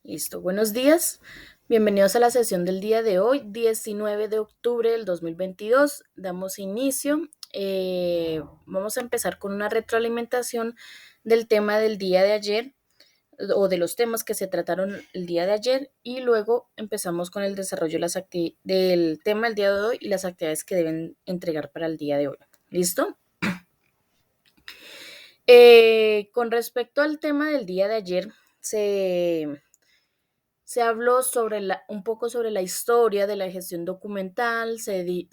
Listo, buenos días. Bienvenidos a la sesión del día de hoy, 19 de octubre del 2022. Damos inicio. Vamos a empezar con una retroalimentación del tema del día de ayer o de los temas que se trataron el día de ayer y luego empezamos con el desarrollo del tema del día de hoy y las actividades que deben entregar para el día de hoy. ¿Listo? Con respecto al tema del día de ayer, se habló un poco sobre la historia de la gestión documental, se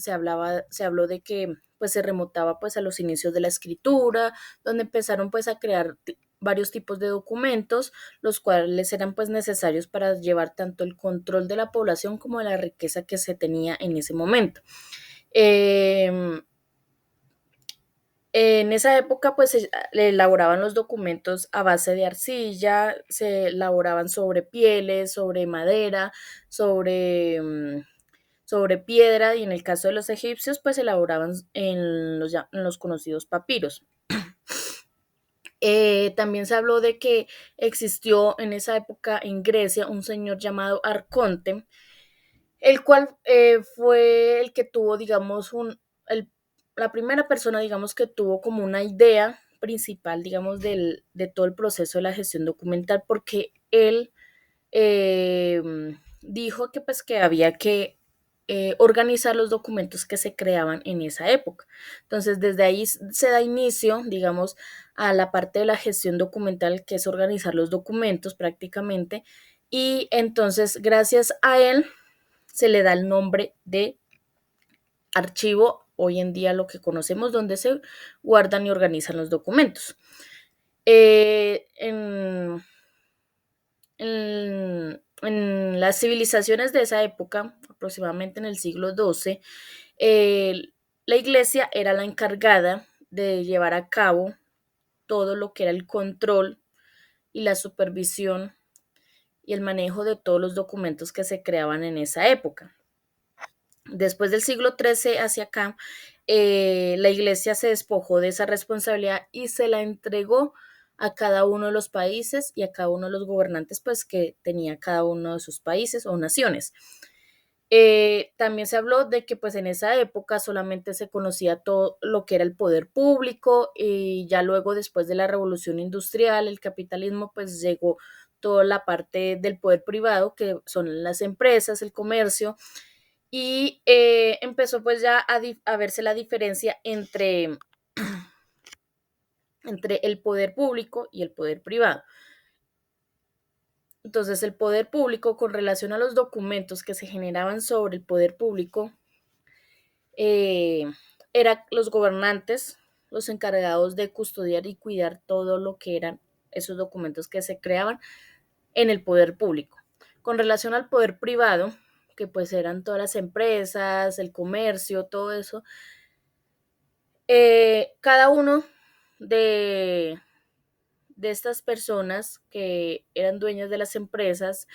habló de que pues se remontaba pues a los inicios de la escritura, donde empezaron pues a crear varios tipos de documentos, los cuales eran pues necesarios para llevar tanto el control de la población como de la riqueza que se tenía en ese momento. Eh, en esa época, pues se elaboraban los documentos a base de arcilla, se elaboraban sobre pieles, sobre madera, sobre piedra, y en el caso de los egipcios, pues se elaboraban en los conocidos papiros. También se habló de que existió en esa época en Grecia un señor llamado Arconte, el cual fue el que tuvo, digamos, la primera persona, digamos, que tuvo como una idea principal, digamos, de todo el proceso de la gestión documental, porque él eh, dijo que pues que había que organizar los documentos que se creaban en esa época. Entonces, desde ahí se da inicio, digamos, a la parte de la gestión documental, que es organizar los documentos prácticamente, y entonces, gracias a él, se le da el nombre de archivo, hoy en día lo que conocemos, donde se guardan y organizan los documentos. Eh, en, en las civilizaciones de esa época, aproximadamente en el siglo XII, la iglesia era la encargada de llevar a cabo todo lo que era el control y la supervisión y el manejo de todos los documentos que se creaban en esa época. Después del siglo XIII hacia acá, la iglesia se despojó de esa responsabilidad y se la entregó a cada uno de los países y a cada uno de los gobernantes pues que tenía cada uno de sus países o naciones. También se habló de que pues en esa época solamente se conocía todo lo que era el poder público, y ya luego, después de la revolución industrial, el capitalismo, pues llegó toda la parte del poder privado, que son las empresas, el comercio, y empezó pues ya a verse la diferencia entre el poder público y el poder privado. Entonces, el poder público, con relación a los documentos que se generaban sobre el poder público, eh, eran los gobernantes los encargados de custodiar y cuidar todo lo que eran esos documentos que se creaban en el poder público. Con relación al poder privado, que pues eran todas las empresas, el comercio, todo eso, cada uno de, de estas personas que eran dueñas de las empresas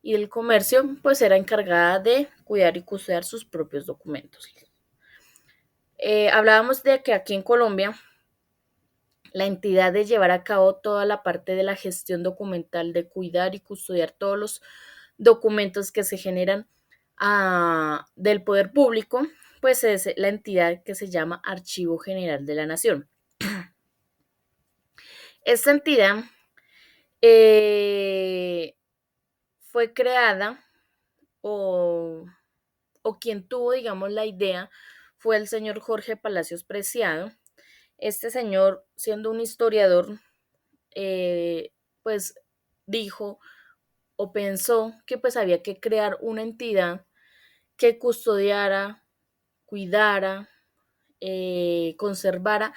y del comercio, pues era encargada de cuidar y custodiar sus propios documentos. Hablábamos de que aquí en Colombia la entidad de llevar a cabo toda la parte de la gestión documental, de cuidar y custodiar todos los documentos que se generan del poder público, pues es la entidad que se llama Archivo General de la Nación. Esta entidad eh, fue creada, o, o quien tuvo, digamos, la idea fue el señor Jorge Palacios Preciado. Este señor, siendo un historiador, pues dijo o pensó que pues había que crear una entidad que custodiara, cuidara, conservara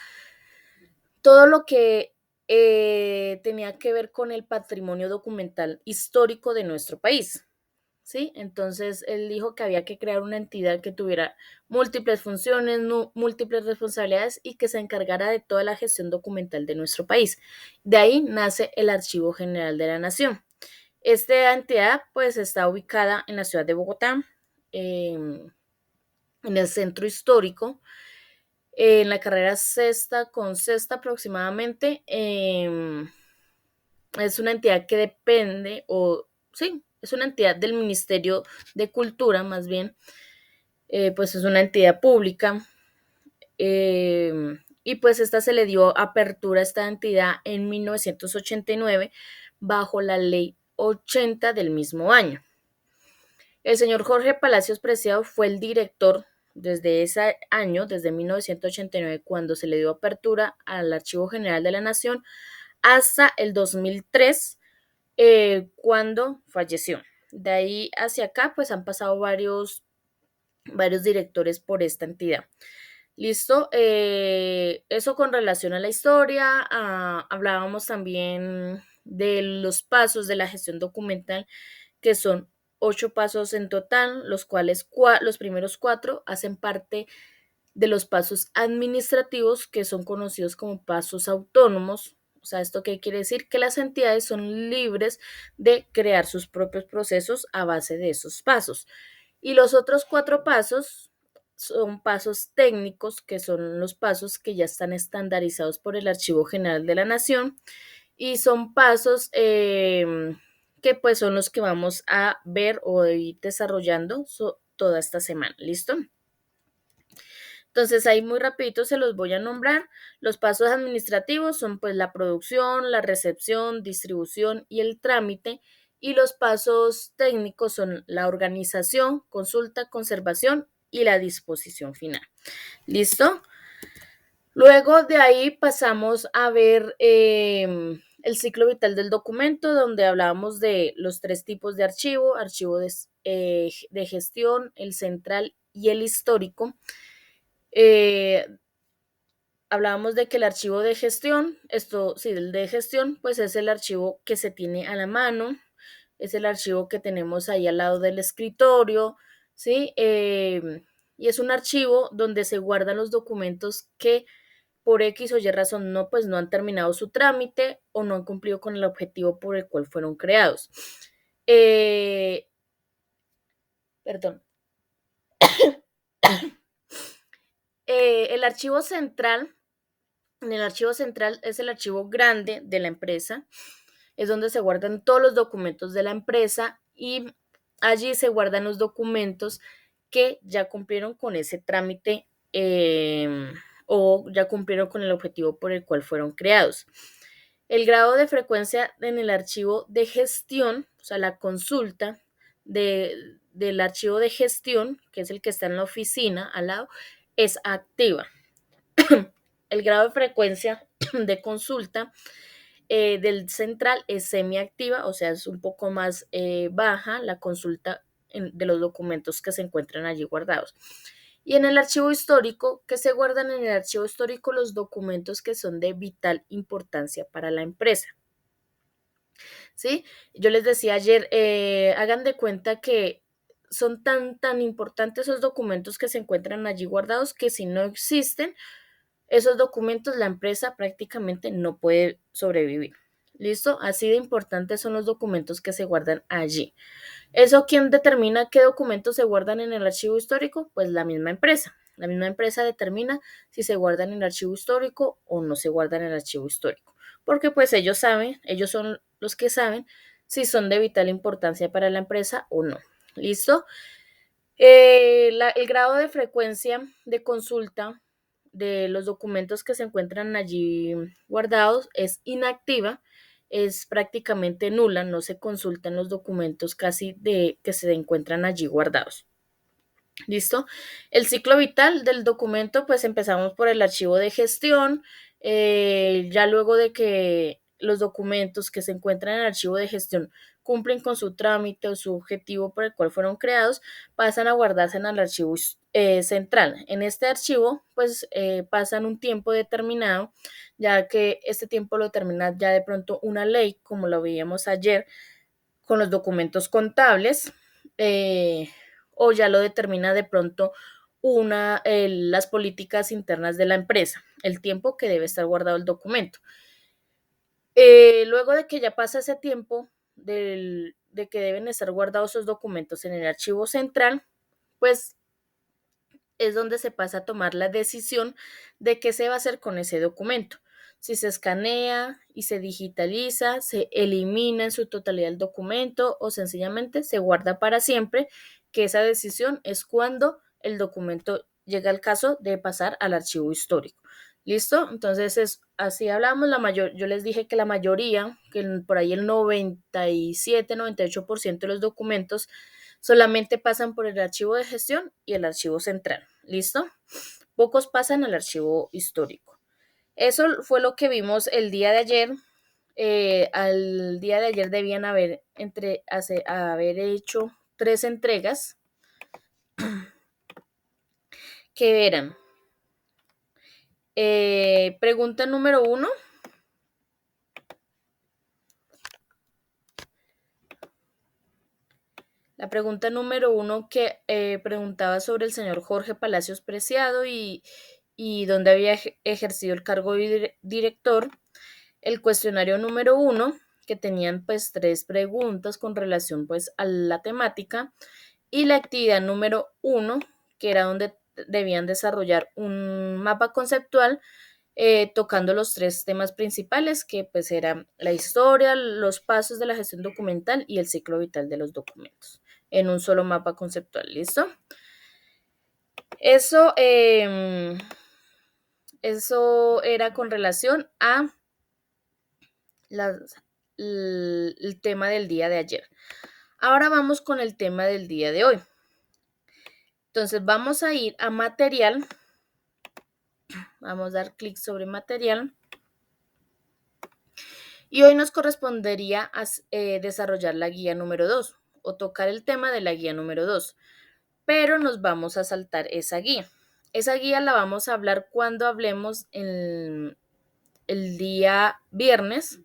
todo lo que tenía que ver con el patrimonio documental histórico de nuestro país. ¿Sí? Entonces él dijo que había que crear una entidad que tuviera múltiples funciones, múltiples responsabilidades, y que se encargara de toda la gestión documental de nuestro país. De ahí nace el Archivo General de la Nación. Esta entidad pues está ubicada en la ciudad de Bogotá, en el centro histórico, en la carrera sexta con sexta aproximadamente. Es una entidad que depende o sí, es una entidad del Ministerio de Cultura, más bien, pues es una entidad pública. Y pues esta se le dio apertura a esta entidad en 1989 bajo la ley 80 del mismo año. El señor Jorge Palacios Preciado fue el director desde ese año, desde 1989, cuando se le dio apertura al Archivo General de la Nación, hasta el 2003, cuando falleció. De ahí hacia acá, pues han pasado varios directores por esta entidad. Listo, eso con relación a la historia. Hablábamos también de los pasos de la gestión documental, que son 8 pasos en total, los cuales los primeros 4 hacen parte de los pasos administrativos, que son conocidos como pasos autónomos. O sea, ¿esto qué quiere decir? Que las entidades son libres de crear sus propios procesos a base de esos pasos. Y los otros 4 pasos son pasos técnicos, que son los pasos que ya están estandarizados por el Archivo General de la Nación, y son pasos que pues son los que vamos a ver o ir desarrollando toda esta semana. ¿Listo? Entonces ahí muy rapidito se los voy a nombrar. Los pasos administrativos son pues la producción, la recepción, distribución y el trámite. Y los pasos técnicos son la organización, consulta, conservación y la disposición final. ¿Listo? Luego de ahí pasamos a ver el ciclo vital del documento, donde hablábamos de los 3 tipos de archivo: archivo de gestión, el central y el histórico. Hablábamos de que el archivo de gestión, el de gestión, pues es el archivo que se tiene a la mano, es el archivo que tenemos ahí al lado del escritorio, ¿sí? Y es un archivo donde se guardan los documentos que por X o Y razón pues no han terminado su trámite o no han cumplido con el objetivo por el cual fueron creados. Perdón. El archivo central, en el archivo central es el archivo grande de la empresa, es donde se guardan todos los documentos de la empresa, y allí se guardan los documentos que ya cumplieron con ese trámite o ya cumplieron con el objetivo por el cual fueron creados. El grado de frecuencia en el archivo de gestión, o sea, la consulta del archivo de gestión, que es el que está en la oficina al lado, es activa. El grado de frecuencia de consulta del central es semiactiva, o sea, es un poco más baja la consulta de los documentos que se encuentran allí guardados. Y en el archivo histórico, que se guardan en el archivo histórico los documentos que son de vital importancia para la empresa. ¿Sí? Yo les decía ayer, hagan de cuenta que son tan importantes esos documentos que se encuentran allí guardados, que si no existen esos documentos, la empresa prácticamente no puede sobrevivir. ¿Listo? Así de importantes son los documentos que se guardan allí. ¿Eso quién determina qué documentos se guardan en el archivo histórico? Pues la misma empresa. La misma empresa determina si se guardan en el archivo histórico o no se guardan en el archivo histórico. Porque pues ellos son los que saben si son de vital importancia para la empresa o no. ¿Listo? El grado de frecuencia de consulta de los documentos que se encuentran allí guardados es inactiva, es prácticamente nula, no se consultan los documentos casi que se encuentran allí guardados. ¿Listo? El ciclo vital del documento, pues empezamos por el archivo de gestión, ya luego de que los documentos que se encuentran en el archivo de gestión cumplen con su trámite o su objetivo por el cual fueron creados, pasan a guardarse en el archivo central. En este archivo, pues pasan un tiempo determinado, ya que este tiempo lo determina ya de pronto una ley, como lo veíamos ayer con los documentos contables, o ya lo determina de pronto las políticas internas de la empresa, el tiempo que debe estar guardado el documento. Luego de que ya pasa ese tiempo de que deben estar guardados esos documentos en el archivo central, pues es donde se pasa a tomar la decisión de qué se va a hacer con ese documento. si se escanea y se digitaliza, se elimina en su totalidad el documento o sencillamente se guarda para siempre, que esa decisión es cuando el documento llega al caso de pasar al archivo histórico. ¿Listo? Entonces, así hablamos, yo les dije que la mayoría, que por ahí el 97, 98% de los documentos solamente pasan por el archivo de gestión y el archivo central. ¿Listo? Pocos pasan al archivo histórico. Eso fue lo que vimos el día de ayer. Al día de ayer debían haber hecho 3 entregas que eran pregunta número 1. La pregunta número 1 que preguntaba sobre el señor Jorge Palacios Preciado y dónde había ejercido el cargo de director. El cuestionario número 1, que tenían pues 3 preguntas con relación pues a la temática. Y la actividad número 1, que era donde debían desarrollar un mapa conceptual tocando los 3 temas principales, que pues eran la historia, los pasos de la gestión documental y el ciclo vital de los documentos, en un solo mapa conceptual. ¿Listo? Eso era con relación a el tema del día de ayer. Ahora vamos con el tema del día de hoy. Entonces vamos a ir a material. Vamos a dar clic sobre material. Y hoy nos correspondería desarrollar la guía número 2 o tocar el tema de la guía número 2. Pero nos vamos a saltar esa guía. Esa guía la vamos a hablar cuando hablemos el día viernes.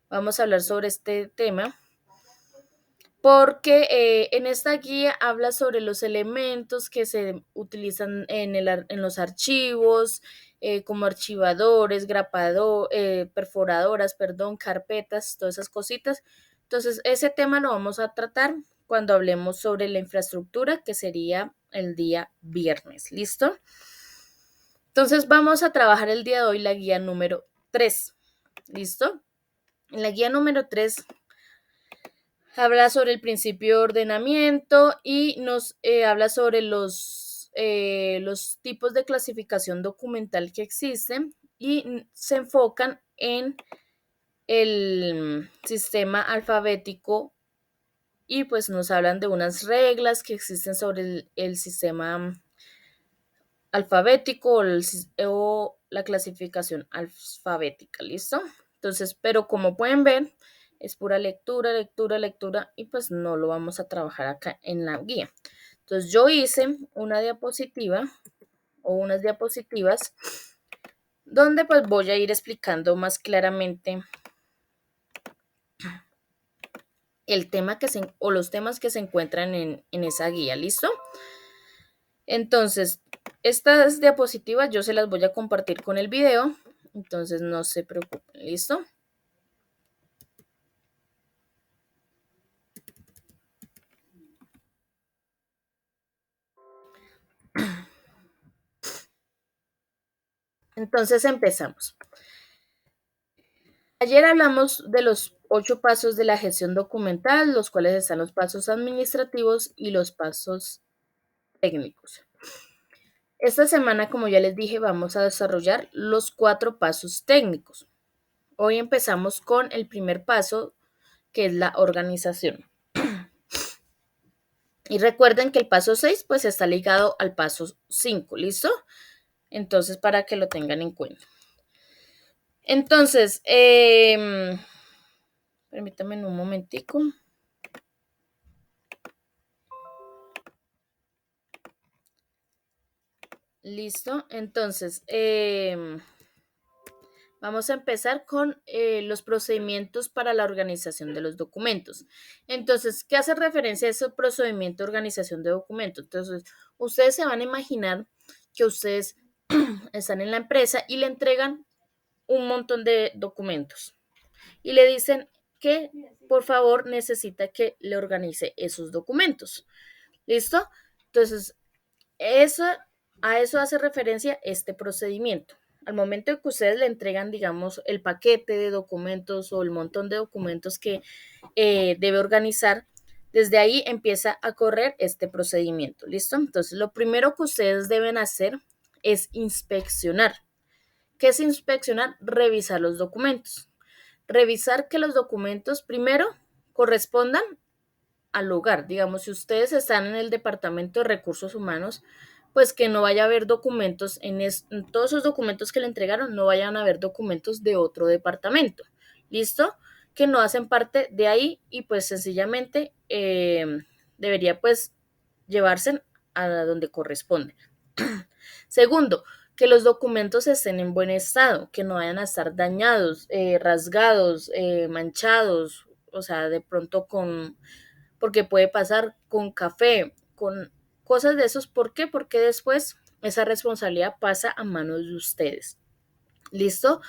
Vamos a hablar sobre este tema porque en esta guía habla sobre los elementos que se utilizan en los archivos, como archivadores, perforadoras, carpetas, todas esas cositas. Entonces, ese tema lo vamos a tratar cuando hablemos sobre la infraestructura, que sería el día viernes. ¿Listo? Entonces, vamos a trabajar el día de hoy la guía número 3. ¿Listo? En la guía número 3 habla sobre el principio de ordenamiento y nos habla sobre los tipos de clasificación documental que existen y se enfocan en el sistema alfabético y pues nos hablan de unas reglas que existen sobre el sistema alfabético o la clasificación alfabética. ¿Listo? Entonces, pero como pueden ver, es pura lectura, lectura, lectura y pues no lo vamos a trabajar acá en la guía. Entonces yo hice una diapositiva o unas diapositivas donde pues voy a ir explicando más claramente el tema o los temas que se encuentran en esa guía. ¿Listo? Entonces, estas diapositivas yo se las voy a compartir con el video, entonces no se preocupen. ¿Listo? Entonces empezamos. Ayer hablamos de los 8 pasos de la gestión documental, los cuales están los pasos administrativos y los pasos técnicos. Esta semana, como ya les dije, vamos a desarrollar los 4 pasos técnicos. Hoy empezamos con el primer paso, que es la organización. Y recuerden que el paso 6 pues está ligado al paso 5, ¿listo? Entonces, para que lo tengan en cuenta. Entonces, permítanme un momentico. Listo, entonces vamos a empezar con los procedimientos para la organización de los documentos. Entonces, ¿qué hace referencia a ese procedimiento de organización de documentos? Entonces, ustedes se van a imaginar que ustedes están en la empresa y le entregan un montón de documentos y le dicen que por favor necesita que le organice esos documentos. ¿Listo? Entonces, a eso hace referencia este procedimiento. al momento de que ustedes le entregan, digamos, el paquete de documentos o el montón de documentos que debe organizar, desde ahí empieza a correr este procedimiento, ¿listo? Entonces, lo primero que ustedes deben hacer es inspeccionar. ¿Qué es inspeccionar? Revisar los documentos. Revisar que los documentos primero correspondan al lugar. Digamos, si ustedes están en el Departamento de Recursos Humanos, pues que no vaya a haber documentos en todos esos documentos que le entregaron, no vayan a haber documentos de otro departamento. ¿Listo? Que no hacen parte de ahí y pues sencillamente debería pues llevarse a donde corresponde. Segundo, que los documentos estén en buen estado, que no vayan a estar dañados, rasgados, manchados, o sea, de pronto porque puede pasar con café, con cosas de esos. ¿Por qué? Porque después esa responsabilidad pasa a manos de ustedes. ¿Listo?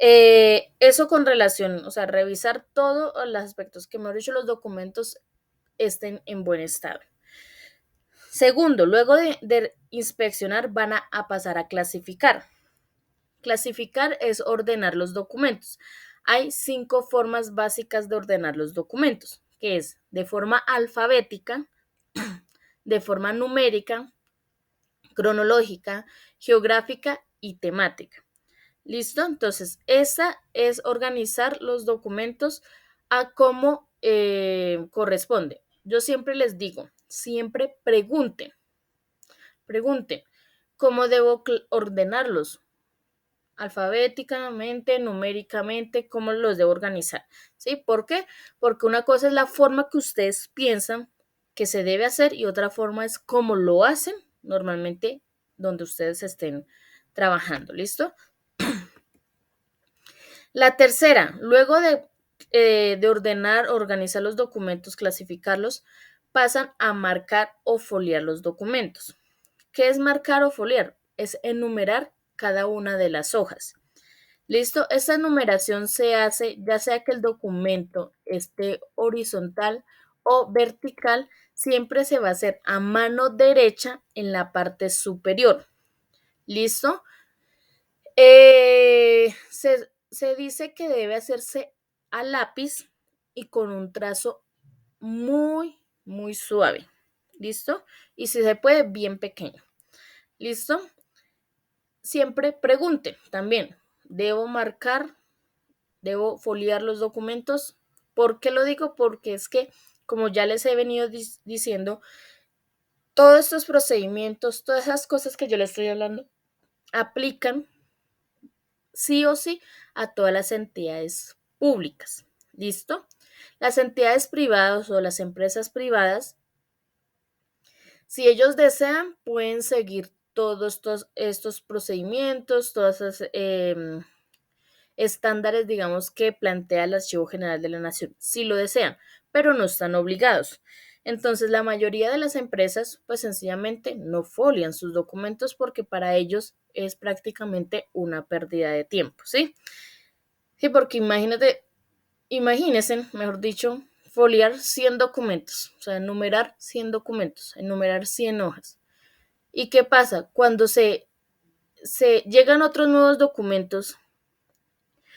Eso con relación, o sea, revisar todos los aspectos que mejor dicho los documentos estén en buen estado. Segundo, luego de inspeccionar van a pasar a clasificar. Clasificar es ordenar los documentos. Hay 5 formas básicas de ordenar los documentos, que es de forma alfabética, de forma numérica, cronológica, geográfica y temática. ¿Listo? Entonces, esa es organizar los documentos a cómo corresponde. Yo siempre les digo, siempre pregunten cómo debo ordenarlos, alfabéticamente, numéricamente, cómo los debo organizar. ¿Sí? ¿Por qué? Porque una cosa es la forma que ustedes piensan que se debe hacer y otra forma es cómo lo hacen normalmente donde ustedes estén trabajando. ¿Listo? La tercera, luego de ordenar, organizar los documentos, clasificarlos, pasan a marcar o foliar los documentos. ¿Qué es marcar o foliar? Es enumerar cada una de las hojas. ¿Listo? Esta numeración se hace ya sea que el documento esté horizontal o vertical, siempre se va a hacer a mano derecha en la parte superior. ¿Listo? Se dice que debe hacerse a lápiz y con un trazo muy, muy suave. ¿Listo? Y si se puede, bien pequeño. ¿Listo? Siempre pregunten también, ¿debo marcar? ¿Debo foliar los documentos? ¿Por qué lo digo? Porque es que, como ya les he venido diciendo, todos estos procedimientos, todas esas cosas que yo les estoy hablando, aplican sí o sí a todas las entidades públicas. ¿Listo? Las entidades privadas o las empresas privadas, si ellos desean, pueden seguir todos estos procedimientos, todos esos estándares, digamos, que plantea el Archivo General de la Nación, si lo desean, pero no están obligados. Entonces, la mayoría de las empresas, pues sencillamente no folian sus documentos porque para ellos es prácticamente una pérdida de tiempo, ¿sí? Sí, porque imagínense, mejor dicho, foliar 100 documentos, o sea, enumerar 100 documentos, enumerar 100 hojas. ¿Y qué pasa? Cuando se llegan otros nuevos documentos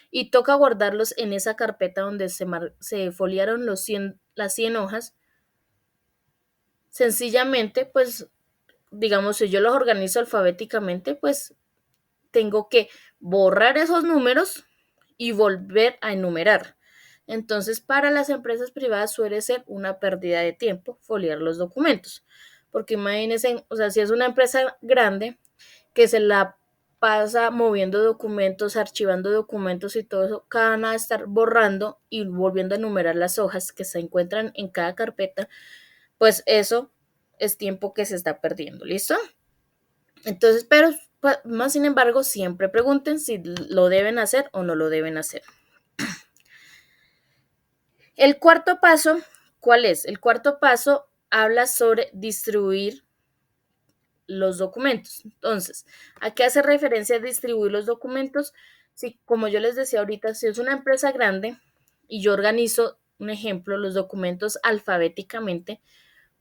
y toca guardarlos en esa carpeta donde se foliaron las 100 hojas, sencillamente, pues, digamos, si yo los organizo alfabéticamente, pues tengo que borrar esos números y volver a enumerar. Entonces, para las empresas privadas suele ser una pérdida de tiempo foliar los documentos, porque imagínense, o sea, si es una empresa grande que se la pasa moviendo documentos, archivando documentos y todo eso, van a estar borrando y volviendo a enumerar las hojas que se encuentran en cada carpeta, pues eso es tiempo que se está perdiendo, ¿listo? Entonces, pero más sin embargo, siempre pregunten si lo deben hacer o no lo deben hacer. El cuarto paso, ¿cuál es? El cuarto paso habla sobre distribuir los documentos. Entonces, ¿a qué hace referencia distribuir los documentos? Si, como yo les decía ahorita, si es una empresa grande y yo organizo, un ejemplo, los documentos alfabéticamente,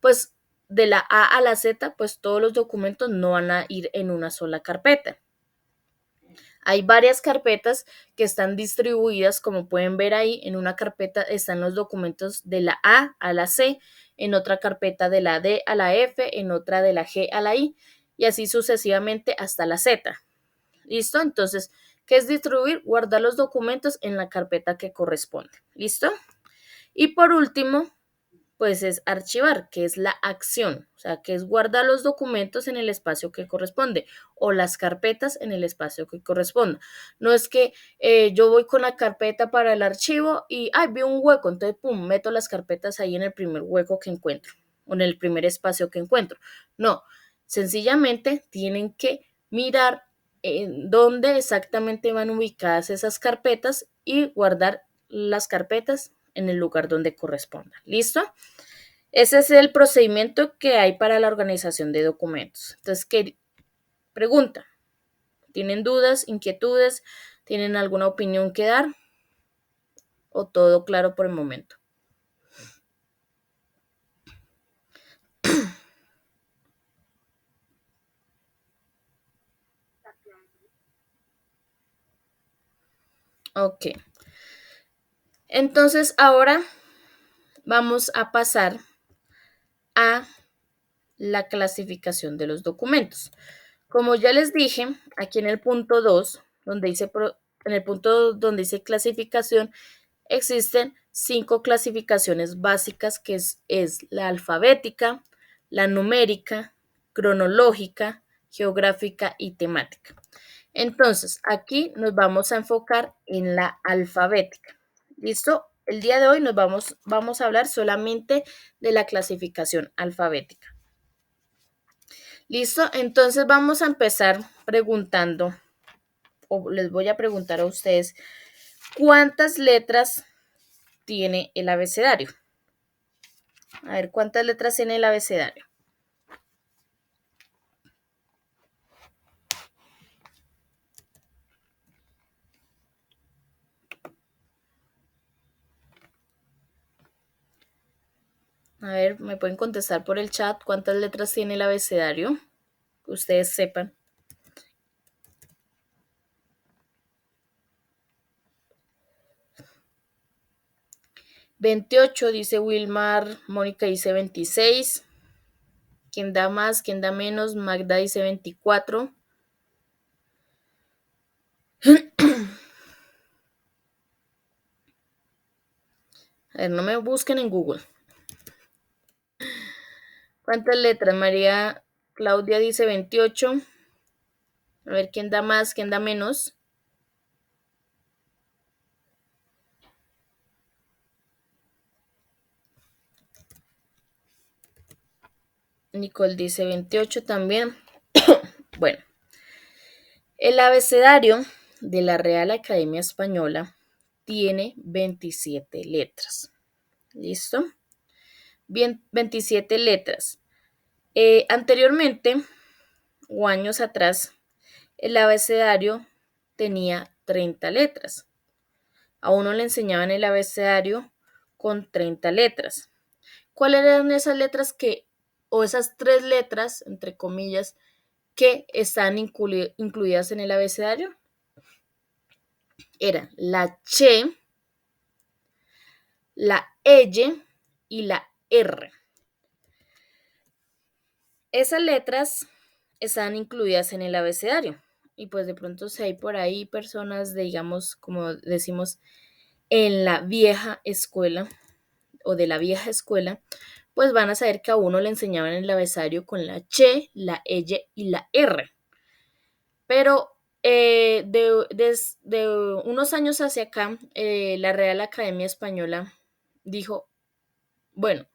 pues de la A a la Z, pues todos los documentos no van a ir en una sola carpeta. Hay varias carpetas que están distribuidas, como pueden ver ahí. En una carpeta están los documentos de la A a la C, en otra carpeta de la D a la F, en otra de la G a la I, y así sucesivamente hasta la Z. ¿Listo? Entonces, ¿qué es distribuir? Guardar los documentos en la carpeta que corresponde. ¿Listo? Y por último, pues es archivar, que es la acción, o sea, que es guardar los documentos en el espacio que corresponde o las carpetas en el espacio que corresponda. No es que yo voy con la carpeta para el archivo y, ay, vi un hueco, entonces, pum, meto las carpetas ahí en el primer hueco que encuentro o en el primer espacio que encuentro. No, sencillamente tienen que mirar dónde exactamente van ubicadas esas carpetas y guardar las carpetas en el lugar donde corresponda. ¿Listo? Ese es el procedimiento que hay para la organización de documentos. Entonces, ¿qué pregunta? ¿Tienen dudas, inquietudes? ¿Tienen alguna opinión que dar? ¿O todo claro por el momento? Ok. Entonces, ahora vamos a pasar a la clasificación de los documentos. Como ya les dije, aquí en el punto 2, en el punto donde dice clasificación, existen 5 clasificaciones básicas, que es la alfabética, la numérica, cronológica, geográfica y temática. Entonces, aquí nos vamos a enfocar en la alfabética. ¿Listo? El día de hoy vamos a hablar solamente de la clasificación alfabética. ¿Listo? Entonces vamos a empezar preguntando, o les voy a preguntar a ustedes, ¿cuántas letras tiene el abecedario? A ver, ¿cuántas letras tiene el abecedario? A ver, ¿me pueden contestar por el chat cuántas letras tiene el abecedario? Que ustedes sepan. 28 dice Wilmar, Mónica dice 26. ¿Quién da más? ¿Quién da menos? Magda dice 24. A ver, no me busquen en Google. ¿Cuántas letras? María Claudia dice 28. A ver, ¿quién da más? ¿Quién da menos? Nicole dice 28 también. Bueno, el abecedario de la Real Academia Española tiene 27 letras. ¿Listo? Bien, 27 letras. Anteriormente, o años atrás, el abecedario tenía 30 letras. A uno le enseñaban el abecedario con 30 letras. ¿Cuáles eran esas letras o esas 3 letras, entre comillas, que están incluidas en el abecedario? Eran la Ch, la L y la R. Esas letras están incluidas en el abecedario. Y pues de pronto si hay por ahí personas, digamos, como decimos, en la vieja escuela o de la vieja escuela, pues van a saber que a uno le enseñaban el abecedario con la Ch, la L y la R. Pero desde unos años hacia acá, la Real Academia Española dijo, bueno,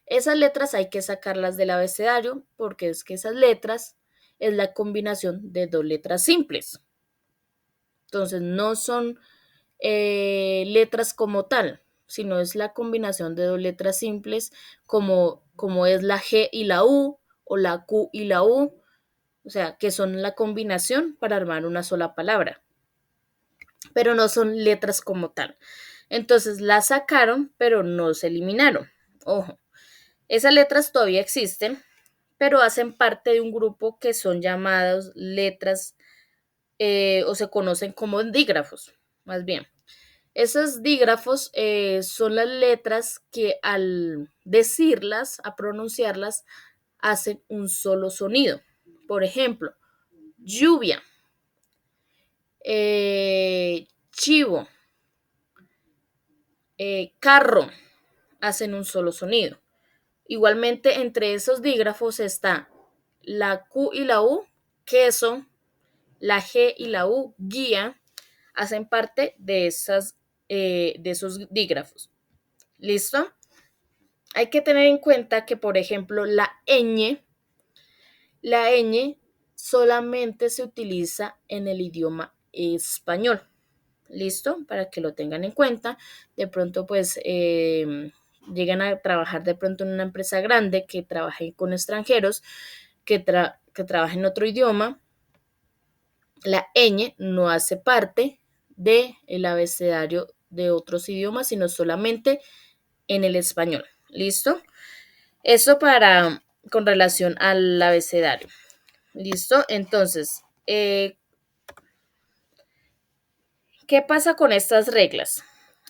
esas letras hay que sacarlas del abecedario porque es que esas letras es la combinación de 2 letras simples. Entonces no son letras como tal, sino es la combinación de 2 letras simples como es la G y la U o la Q y la U, o sea, que son la combinación para armar una sola palabra, pero no son letras como tal. Entonces las sacaron, pero no se eliminaron. Ojo, esas letras todavía existen, pero hacen parte de un grupo que son llamadas letras o se conocen como dígrafos, más bien. Esos dígrafos son las letras que al decirlas, a pronunciarlas, hacen un solo sonido. Por ejemplo, lluvia, chivo, carro, hacen un solo sonido. Igualmente, entre esos dígrafos está la Q y la U, queso, la G y la U, guía, hacen parte de esos dígrafos. ¿Listo? Hay que tener en cuenta que, por ejemplo, la ñ solamente se utiliza en el idioma español. ¿Listo? Para que lo tengan en cuenta. De pronto, pues, llegan a trabajar de pronto en una empresa grande que trabaje con extranjeros, que trabaje en otro idioma. La ñ no hace parte del abecedario de otros idiomas, sino solamente en el español. ¿Listo? Eso con relación al abecedario. ¿Listo? Entonces, ¿qué pasa con estas reglas?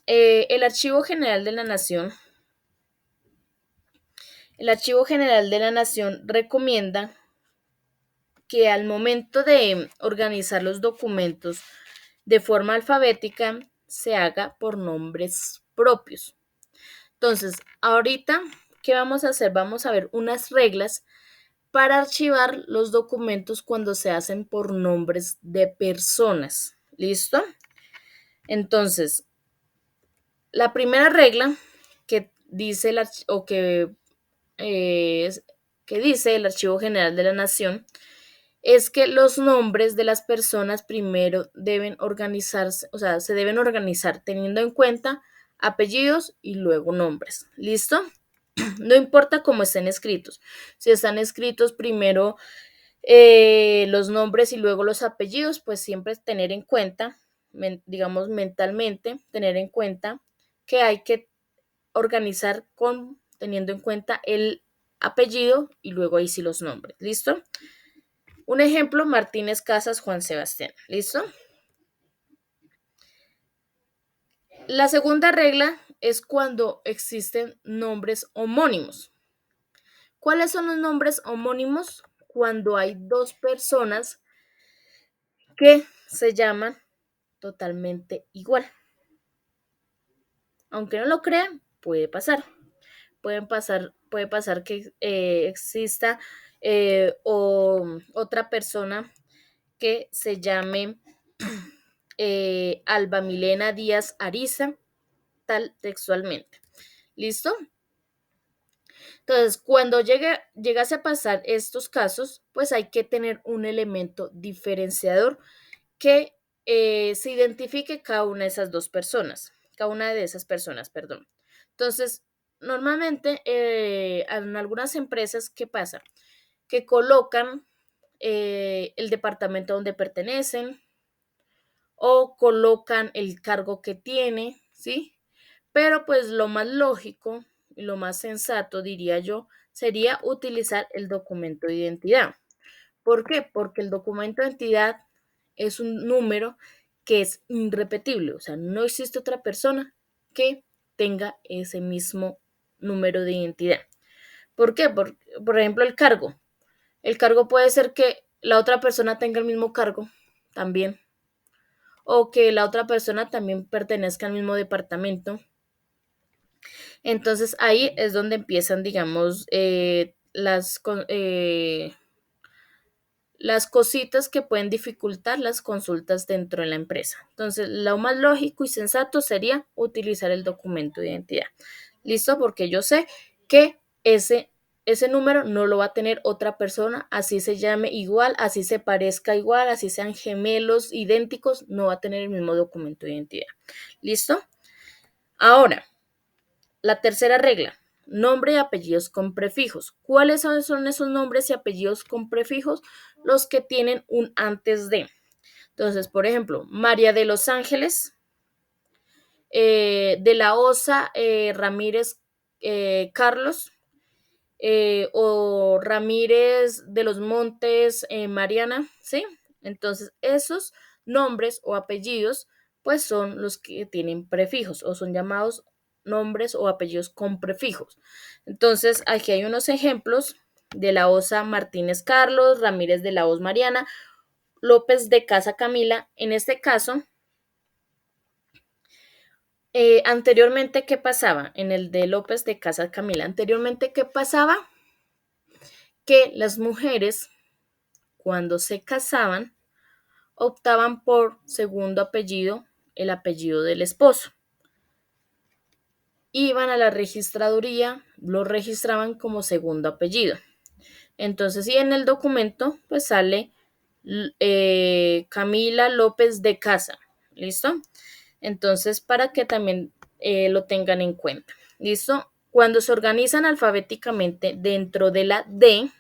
El Archivo General de la Nación, recomienda que al momento de organizar los documentos de forma alfabética se haga por nombres propios. Entonces, ahorita, ¿qué vamos a hacer? Vamos a ver unas reglas para archivar los documentos cuando se hacen por nombres de personas. ¿Listo? Entonces, la primera regla que dice que dice el Archivo General de la Nación es que los nombres de las personas primero deben organizarse, o sea, se deben organizar teniendo en cuenta apellidos y luego nombres. ¿Listo? No importa cómo estén escritos. Si están escritos primero los nombres y luego los apellidos, pues siempre tener en cuenta, digamos mentalmente, tener en cuenta que hay que organizar teniendo en cuenta el apellido y luego ahí sí los nombres. ¿Listo? Un ejemplo, Martínez Casas Juan Sebastián. ¿Listo? La segunda regla es cuando existen nombres homónimos. ¿Cuáles son los nombres homónimos? Cuando hay dos personas que se llaman totalmente igual. Aunque no lo crean, puede pasar. Puede pasar que exista otra persona que se llame Alba Milena Díaz Ariza, tal textualmente. ¿Listo? Entonces, cuando llegase a pasar estos casos, pues hay que tener un elemento diferenciador que se identifique cada una de esas personas, perdón. Entonces, normalmente en algunas empresas, ¿qué pasa? Que colocan el departamento donde pertenecen o colocan el cargo que tiene, ¿sí? Pero pues lo más lógico y lo más sensato, diría yo, sería utilizar el documento de identidad. ¿Por qué? Porque el documento de identidad es un número que es irrepetible, o sea, no existe otra persona que tenga ese mismo número de identidad. ¿Por qué? Por ejemplo, el cargo. El cargo puede ser que la otra persona tenga el mismo cargo también, o que la otra persona también pertenezca al mismo departamento. Entonces ahí es donde empiezan, digamos, las cositas que pueden dificultar las consultas dentro de la empresa. Entonces, lo más lógico y sensato sería utilizar el documento de identidad. ¿Listo? Porque yo sé que ese número no lo va a tener otra persona, así se llame igual, así se parezca igual, así sean gemelos idénticos, no va a tener el mismo documento de identidad. ¿Listo? Ahora, la tercera regla, nombre y apellidos con prefijos. ¿Cuáles son esos nombres y apellidos con prefijos? Los que tienen un antes de. Entonces, por ejemplo, María de los Ángeles, de la Osa Ramírez Carlos, o Ramírez de los Montes Mariana, ¿sí? Entonces, esos nombres o apellidos, pues son los que tienen prefijos o son llamados nombres o apellidos con prefijos. Entonces, aquí hay unos ejemplos: de la Osa Martínez Carlos, Ramírez de la Hoz Mariana, López de Casa Camila. En este caso, anteriormente, ¿qué pasaba? En el de López de Casa Camila, anteriormente, ¿qué pasaba? Que las mujeres, cuando se casaban, optaban por segundo apellido, el apellido del esposo. Iban a la registraduría, lo registraban como segundo apellido. Entonces, y en el documento, pues sale Camila López de Casa. ¿Listo? Entonces, para que también lo tengan en cuenta. ¿Listo? Cuando se organizan alfabéticamente dentro de la D,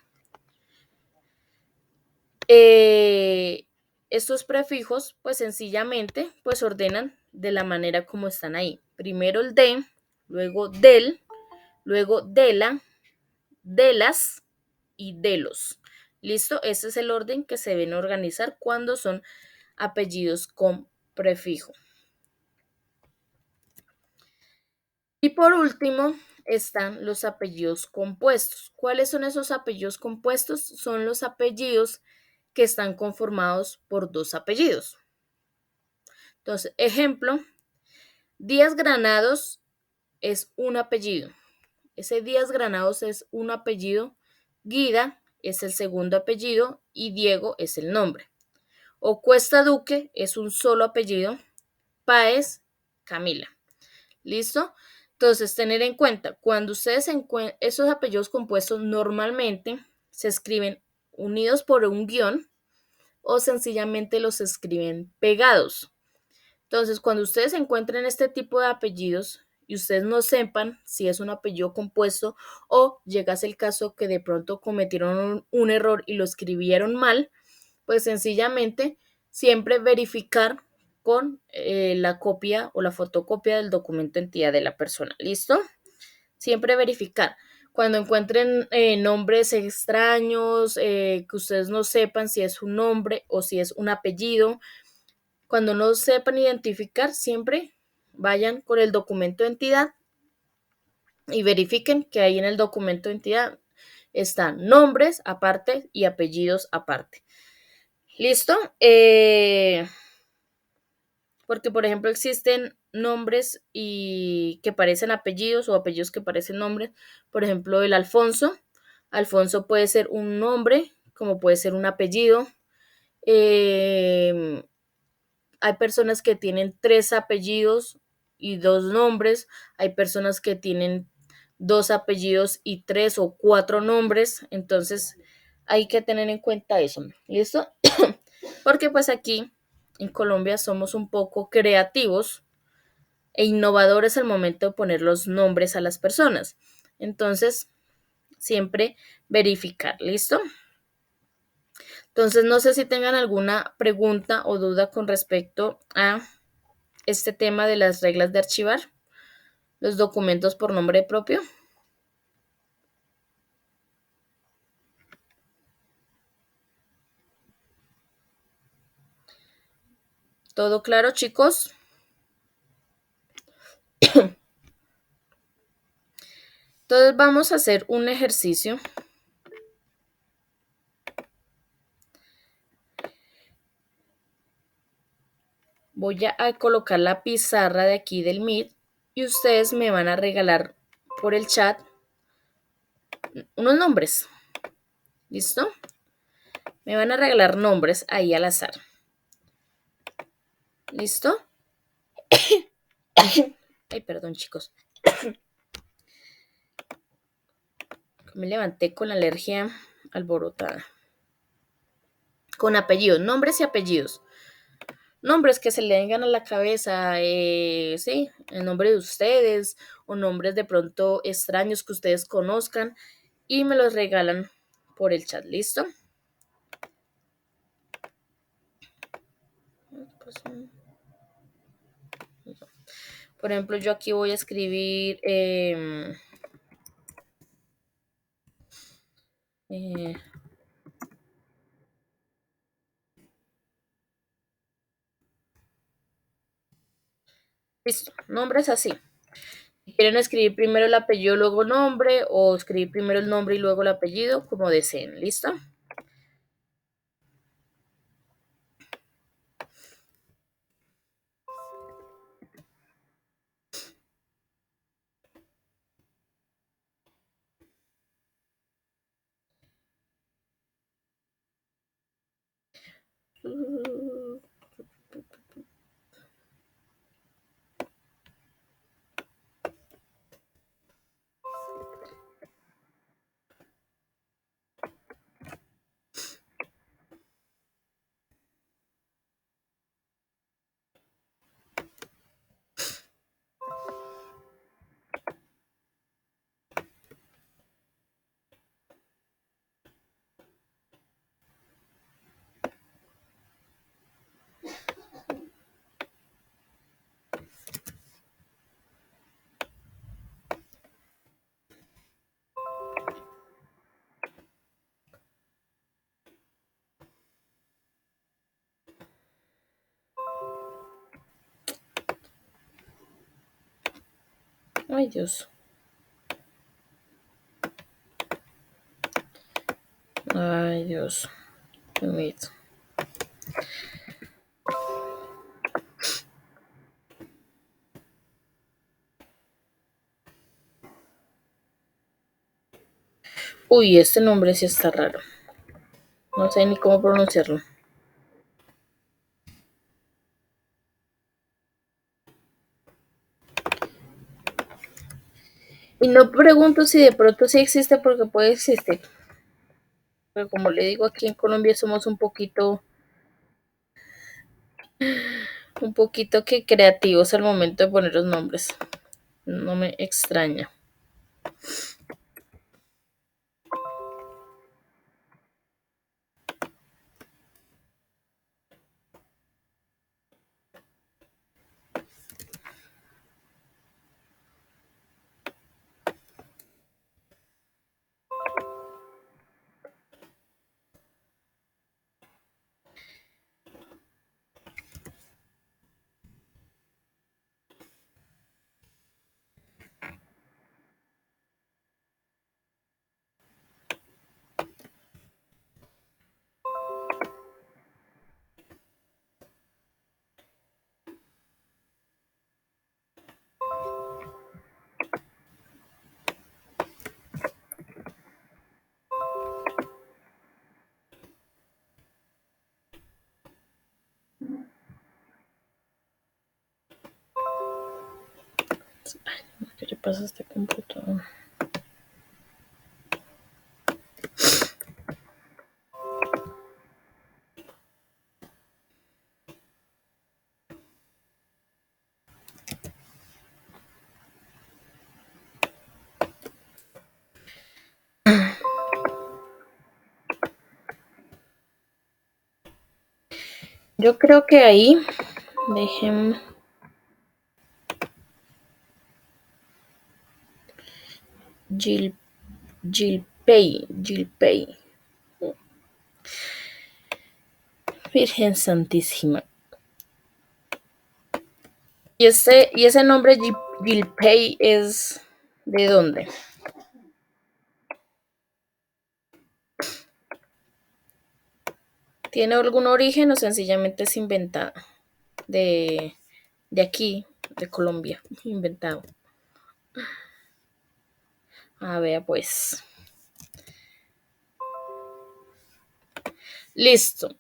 estos prefijos, pues sencillamente, pues ordenan de la manera como están ahí. Primero el de, luego del, luego de la, de las y de los. ¿Listo? Ese es el orden que se deben organizar cuando son apellidos con prefijo. Y por último están los apellidos compuestos. ¿Cuáles son esos apellidos compuestos? Son los apellidos que están conformados por dos apellidos. Entonces, ejemplo, Díaz Granados es un apellido. Ese Díaz Granados es un apellido. Guida es el segundo apellido y Diego es el nombre. O Cuesta Duque es un solo apellido. Páez, Camila. ¿Listo? Entonces, tener en cuenta, cuando ustedes encuentran esos apellidos compuestos, normalmente se escriben unidos por un guión o sencillamente los escriben pegados. Entonces, cuando ustedes encuentren este tipo de apellidos y ustedes no sepan si es un apellido compuesto o llegase el caso que de pronto cometieron un error y lo escribieron mal, pues sencillamente siempre verificar con la copia o la fotocopia del documento de identidad de la persona. ¿Listo? Siempre verificar. Cuando encuentren nombres extraños, que ustedes no sepan si es un nombre o si es un apellido, cuando no sepan identificar, siempre vayan con el documento de identidad y verifiquen que ahí en el documento de identidad están nombres aparte y apellidos aparte. ¿Listo? Porque, por ejemplo, existen nombres y que parecen apellidos o apellidos que parecen nombres. Por ejemplo, el Alfonso. Alfonso puede ser un nombre, como puede ser un apellido. Eh, Hay personas que tienen 3 apellidos y 2 nombres. Hay personas que tienen 2 apellidos y 3 o 4 nombres. Entonces, hay que tener en cuenta eso. ¿Listo? Porque pues aquí en Colombia somos un poco creativos e innovadores al momento de poner los nombres a las personas. Entonces, siempre verificar. ¿Listo? Entonces, no sé si tengan alguna pregunta o duda con respecto a este tema de las reglas de archivar los documentos por nombre propio. ¿Todo claro, chicos? Entonces vamos a hacer un ejercicio. Voy a colocar la pizarra de aquí del Meet y ustedes me van a regalar por el chat unos nombres. ¿Listo? Me van a regalar nombres ahí al azar. ¿Listo? Ay, perdón, chicos. Me levanté con la alergia alborotada. Con apellidos, nombres y apellidos. Nombres que se le vengan a la cabeza, sí, el nombre de ustedes o nombres de pronto extraños que ustedes conozcan y me los regalan por el chat. ¿Listo? Por ejemplo, yo aquí voy a escribir eh, Listo, nombres así. Si quieren escribir primero el apellido, luego el nombre, o escribir primero el nombre y luego el apellido, como deseen. ¿Listo? Ay, Dios. Ay, Dios. Qué miedo. Uy, este nombre sí está raro. No sé ni cómo pronunciarlo. Y no pregunto si de pronto sí existe porque puede existir. Pero como le digo, aquí en Colombia somos un poquito que creativos al momento de poner los nombres. No me extraña. ¿Qué le pasa a este computador? Yo creo que ahí dejen Gil, Gilpey. Virgen Santísima. Y ese nombre Gilpey es ¿de dónde? ¿Tiene algún origen o sencillamente es inventado? De, de aquí, de Colombia, inventado. A ver, pues. Listo.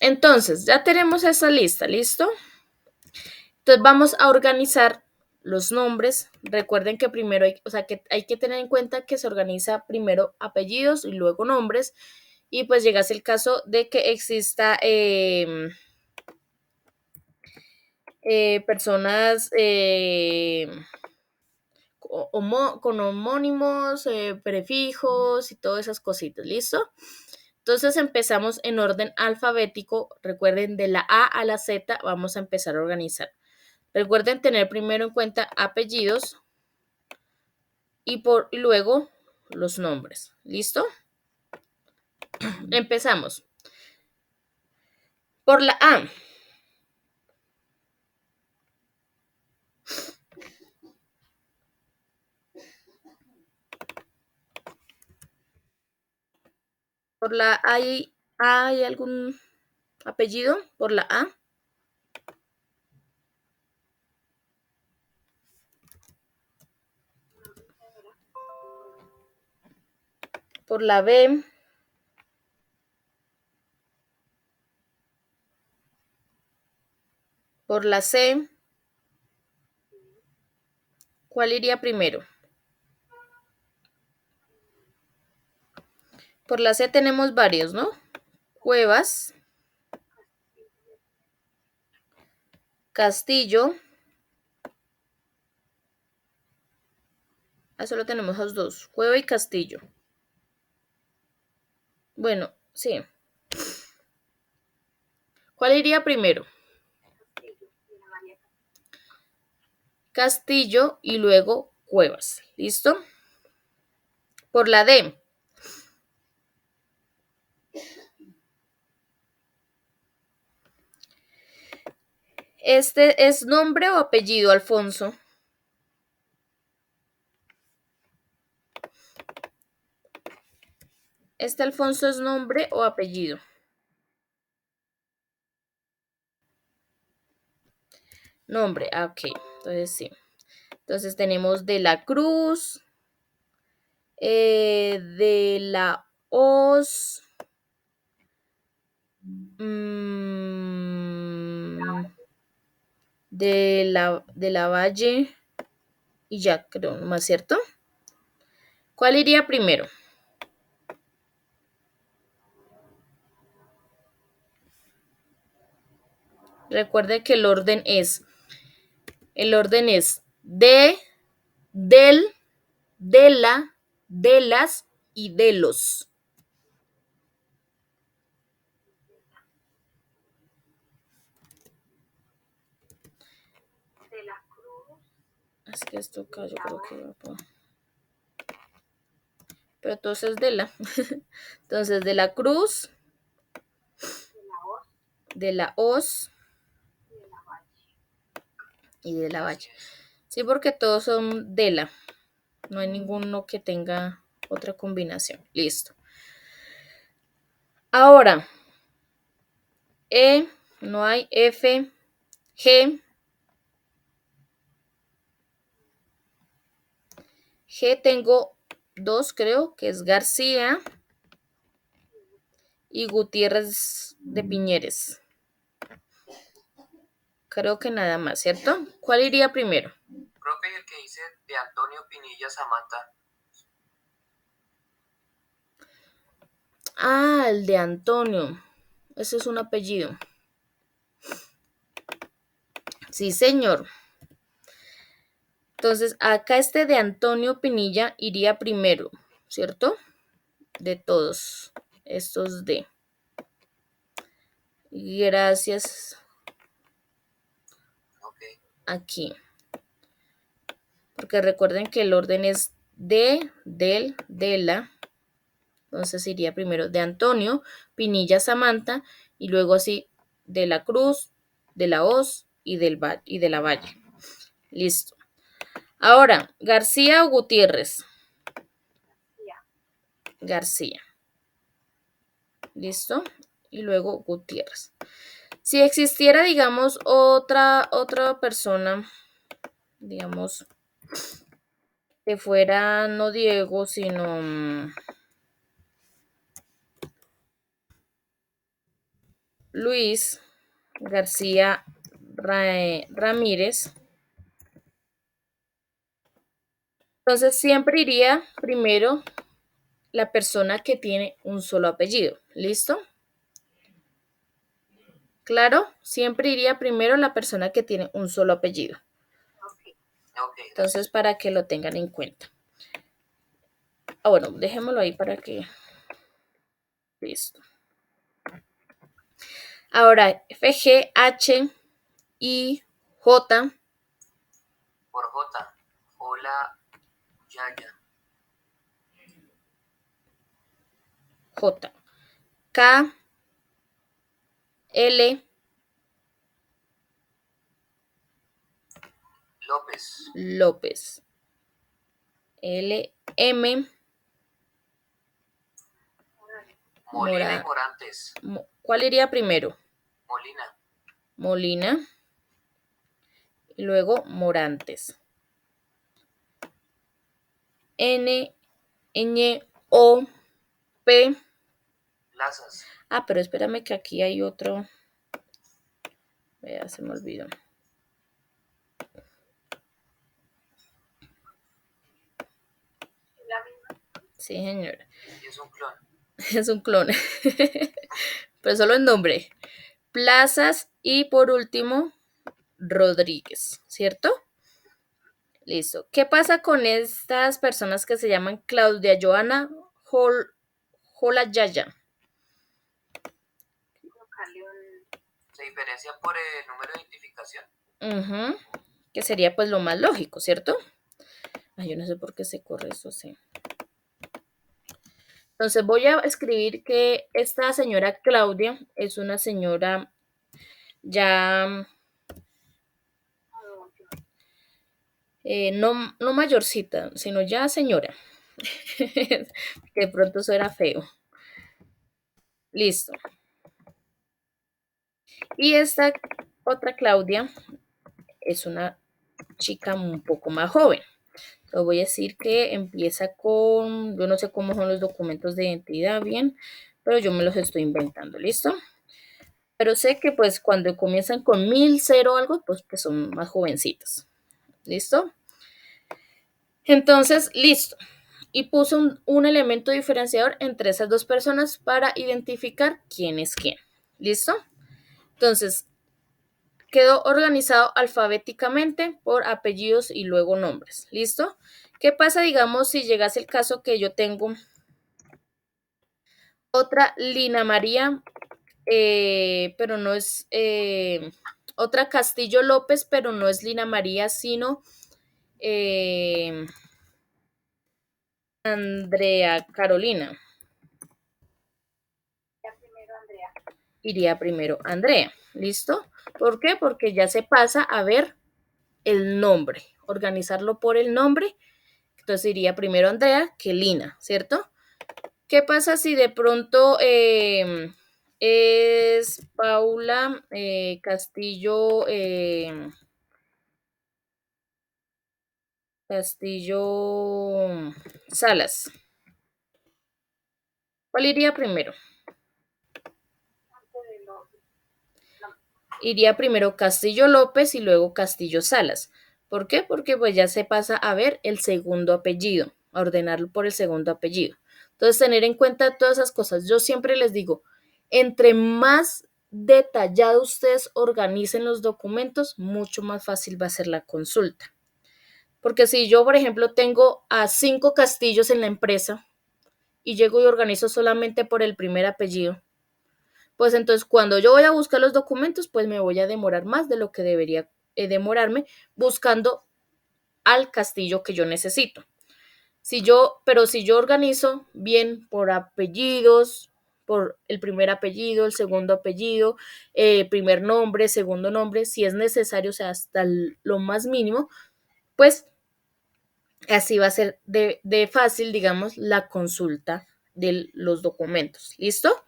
Entonces, ya tenemos esa lista, ¿listo? Entonces vamos a organizar los nombres. Recuerden que primero que hay que tener en cuenta que se organiza primero apellidos y luego nombres. Y pues llegase el caso de que exista personas con homónimos, prefijos y todas esas cositas, ¿listo? Entonces empezamos en orden alfabético. Recuerden, de la A a la Z vamos a empezar a organizar. Recuerden tener primero en cuenta apellidos y luego los nombres. ¿Listo? Empezamos. Por la A. Por la A ¿hay algún apellido por la A? Por la B. Por la C. ¿Cuál iría primero? Por la C tenemos varios, ¿no? Cuevas, Castillo. Ah, solo tenemos los dos, Cueva y Castillo. Bueno, sí. ¿Cuál iría primero? Castillo y luego Cuevas. ¿Listo? Por la D. ¿Este es nombre o apellido, Alfonso? ¿Este Alfonso es nombre o apellido? Nombre, ok. Entonces sí. Entonces tenemos de la Cruz, de la Hoz, de la Valle y ya, creo, ¿no más cierto? ¿Cuál iría primero? Recuerde que el orden es del, de la, de las y de los. Es que esto acá yo creo que va a... Pero entonces de la. Entonces de la Cruz, de la Hoz y de la Valle. Sí, porque todos son de la. No hay ninguno que tenga otra combinación. Listo. Ahora, E, no hay F, G. G tengo dos, creo, que es García y Gutiérrez de Piñeres. Creo que nada más, ¿cierto? ¿Cuál iría primero? Profe, el que dice de Antonio Pinilla Samantha. Ah, el de Antonio. Ese es un apellido. Sí, señor. Entonces, acá este de Antonio Pinilla iría primero, ¿cierto? De todos estos de. Gracias. Okay. Aquí. Porque recuerden que el orden es de, del, de la. Entonces iría primero de Antonio, Pinilla, Samantha, y luego así de la Cruz, de la Hoz y de la Valle. Listo. Ahora, García o Gutiérrez. García. ¿Listo? Y luego Gutiérrez. Si existiera, digamos, otra persona, digamos, que fuera no Diego, sino Luis García Ramírez, entonces siempre iría primero la persona que tiene un solo apellido. ¿Listo? Claro, siempre iría primero la persona que tiene un solo apellido. Okay. Entonces, para que lo tengan en cuenta. Ah, bueno, dejémoslo ahí para que... Listo. Ahora, F, G, H, I, J. Por J. Hola, Yaya. J. K, L, López. López. L, M, Molina y Morantes. ¿Cuál iría primero? Molina. Molina. Y luego Morantes. N, Ñ, O, P. Plazas. Ah, pero espérame que aquí hay otro. Vea, se me olvidó. Sí, señora. Y es un clon. Es un clon. Pero solo el nombre. Plazas y por último, Rodríguez, ¿cierto? Listo. ¿Qué pasa con estas personas que se llaman Claudia Joana Jolayaya? Se diferencian por el número de identificación. Que sería pues lo más lógico, ¿cierto? Ay, yo no sé por qué se corre eso, sí. Entonces voy a escribir que esta señora Claudia es una señora ya no mayorcita, sino ya señora. Que de pronto eso era feo. Listo. Y esta otra Claudia es una chica un poco más joven. Lo voy a decir que empieza con, yo no sé cómo son los documentos de identidad bien, pero yo me los estoy inventando, ¿listo? Pero sé que pues cuando comienzan con 1000 algo, pues que son más jovencitos, ¿listo? Entonces, listo. Y puse un elemento diferenciador entre esas dos personas para identificar quién es quién, ¿listo? Entonces, quedó organizado alfabéticamente por apellidos y luego nombres, ¿listo? ¿Qué pasa, digamos, si llegase el caso que yo tengo otra Lina María, pero no es, otra Castillo López, pero no es Lina María, sino Andrea Carolina? Iría primero Andrea, ¿listo? ¿Por qué? Porque ya se pasa a ver el nombre, organizarlo por el nombre. Entonces iría primero Andrea que Lina, ¿cierto? ¿Qué pasa si de pronto es Paula Castillo Salas? ¿Cuál iría primero? Iría primero Castillo López y luego Castillo Salas. ¿Por qué? Porque pues ya se pasa a ver el segundo apellido, a ordenarlo por el segundo apellido. Entonces, tener en cuenta todas esas cosas. Yo siempre les digo, entre más detallado ustedes organicen los documentos, mucho más fácil va a ser la consulta. Porque si yo, por ejemplo, tengo a 5 castillos en la empresa y llego y organizo solamente por el primer apellido, pues entonces cuando yo voy a buscar los documentos, pues me voy a demorar más de lo que debería demorarme buscando al castillo que yo necesito. Pero si yo organizo bien por apellidos, por el primer apellido, el segundo apellido, primer nombre, segundo nombre, si es necesario, o sea, hasta lo más mínimo, pues así va a ser de fácil, digamos, la consulta de los documentos. ¿Listo?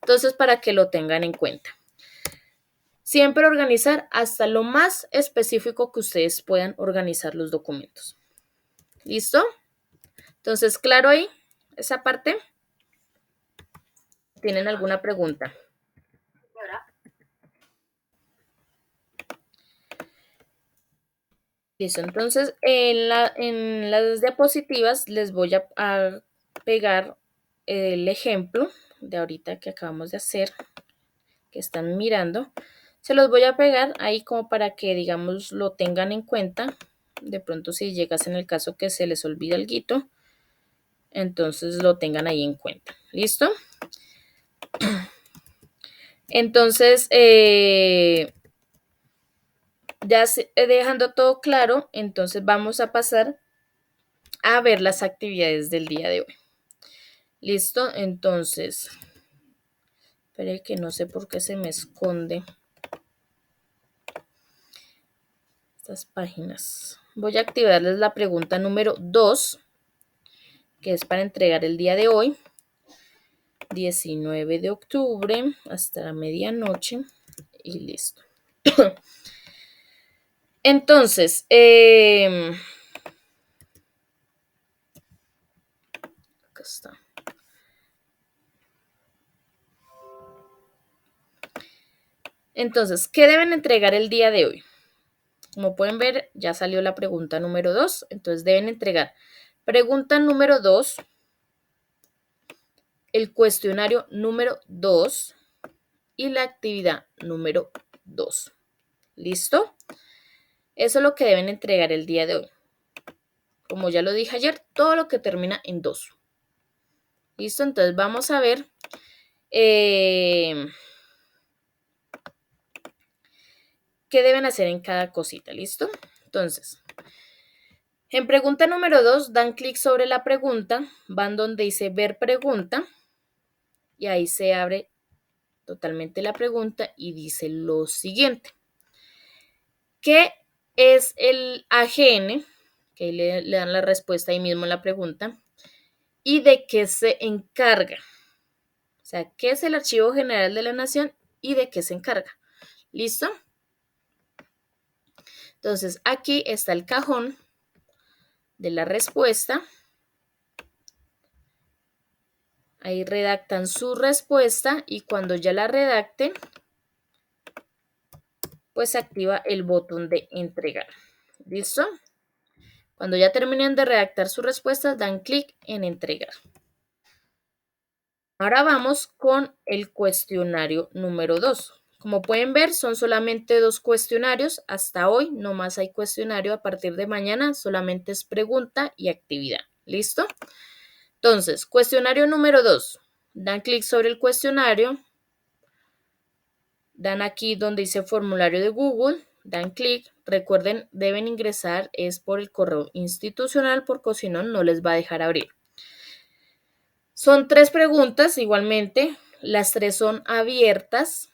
Entonces, para que lo tengan en cuenta. Siempre organizar hasta lo más específico que ustedes puedan organizar los documentos. ¿Listo? Entonces, claro ahí, esa parte. ¿Tienen alguna pregunta? Listo, entonces en las diapositivas les voy a pegar el ejemplo de ahorita que acabamos de hacer, que están mirando. Se los voy a pegar ahí como para que, digamos, lo tengan en cuenta. De pronto si llegas en el caso que se les olvida el guito, entonces lo tengan ahí en cuenta. ¿Listo? Entonces, ya dejando todo claro, entonces vamos a pasar a ver las actividades del día de hoy. ¿Listo? Entonces, espere que no sé por qué se me esconde estas páginas. Voy a activarles la pregunta número 2, que es para entregar el día de hoy. 19 de octubre hasta la medianoche y listo. Entonces, acá está. Entonces, ¿qué deben entregar el día de hoy? Como pueden ver, ya salió la pregunta número 2, entonces deben entregar pregunta número 2, el cuestionario número 2 y la actividad número 2. ¿Listo? Eso es lo que deben entregar el día de hoy. Como ya lo dije ayer, todo lo que termina en 2. ¿Listo? Entonces vamos a ver qué deben hacer en cada cosita. ¿Listo? Entonces, en pregunta número 2, dan clic sobre la pregunta, van donde dice ver pregunta y ahí se abre totalmente la pregunta y dice lo siguiente. ¿Qué es el AGN? Que le dan la respuesta ahí mismo en la pregunta. ¿Y de qué se encarga? O sea, ¿qué es el Archivo General de la Nación y de qué se encarga? ¿Listo? Entonces, aquí está el cajón de la respuesta. Ahí redactan su respuesta y cuando ya la redacten, pues se activa el botón de entregar. ¿Listo? Cuando ya terminen de redactar su respuesta, dan clic en entregar. Ahora vamos con el cuestionario número 2. Como pueden ver, son solamente 2 cuestionarios. Hasta hoy no más hay cuestionario. A partir de mañana solamente es pregunta y actividad. ¿Listo? Entonces, cuestionario número 2. Dan clic sobre el cuestionario. Dan aquí donde dice formulario de Google. Dan clic. Recuerden, deben ingresar es por el correo institucional porque si no, no les va a dejar abrir. Son 3 preguntas igualmente. Las 3 son abiertas.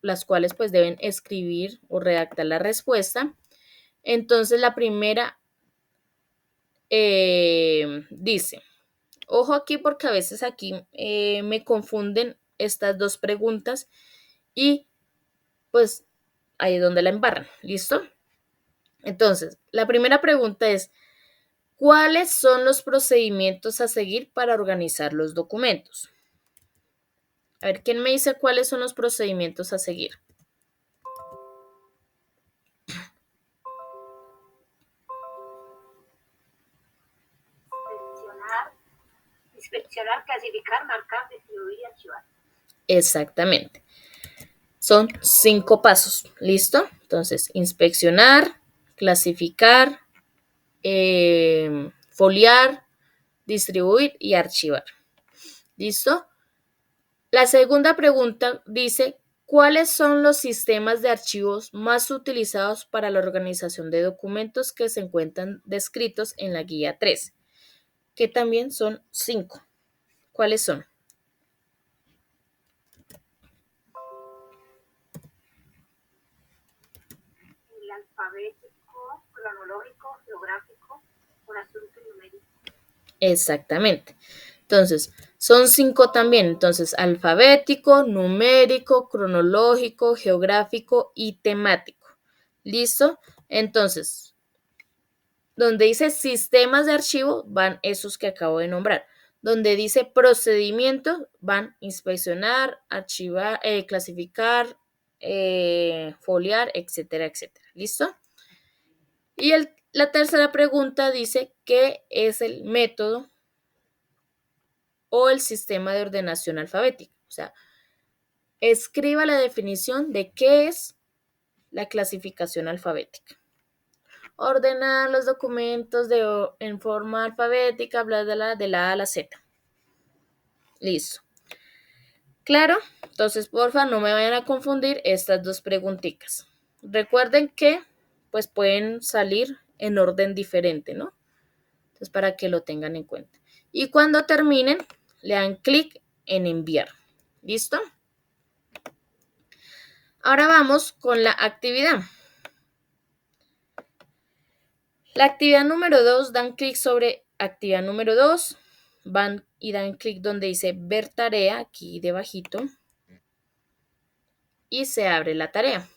Las cuales pues deben escribir o redactar la respuesta. Entonces la primera dice, ojo aquí porque a veces aquí me confunden estas 2 preguntas y pues ahí es donde la embarran, ¿listo? Entonces, la primera pregunta es, ¿cuáles son los procedimientos a seguir para organizar los documentos? A ver, ¿quién me dice cuáles son los procedimientos a seguir? Inspeccionar, clasificar, marcar, distribuir y archivar. Exactamente. Son 5 pasos, ¿listo? Entonces, inspeccionar, clasificar, foliar, distribuir y archivar. ¿Listo? La segunda pregunta dice, ¿cuáles son los sistemas de archivos más utilizados para la organización de documentos que se encuentran descritos en la guía 3? Que también son 5. ¿Cuáles son? El alfabético, cronológico, geográfico, con asunto numérico. Exactamente. Entonces, son 5 también. Entonces, alfabético, numérico, cronológico, geográfico y temático. ¿Listo? Entonces, donde dice sistemas de archivo, van esos que acabo de nombrar. Donde dice procedimiento, van inspeccionar, archivar, clasificar, foliar, etcétera, etcétera. ¿Listo? Y la tercera pregunta dice, ¿qué es el método o el sistema de ordenación alfabética? O sea, escriba la definición de qué es la clasificación alfabética. Ordenar los documentos en forma alfabética, bla, bla, bla, de la A a la Z. Listo. ¿Claro? Entonces, porfa, no me vayan a confundir estas 2 preguntitas. Recuerden que, pues, pueden salir en orden diferente, ¿no? Entonces, para que lo tengan en cuenta. Y cuando terminen, le dan clic en enviar. ¿Listo? Ahora vamos con la actividad. La actividad número 2, dan clic sobre actividad número 2 van y dan clic donde dice ver tarea, aquí debajito, y se abre la tarea.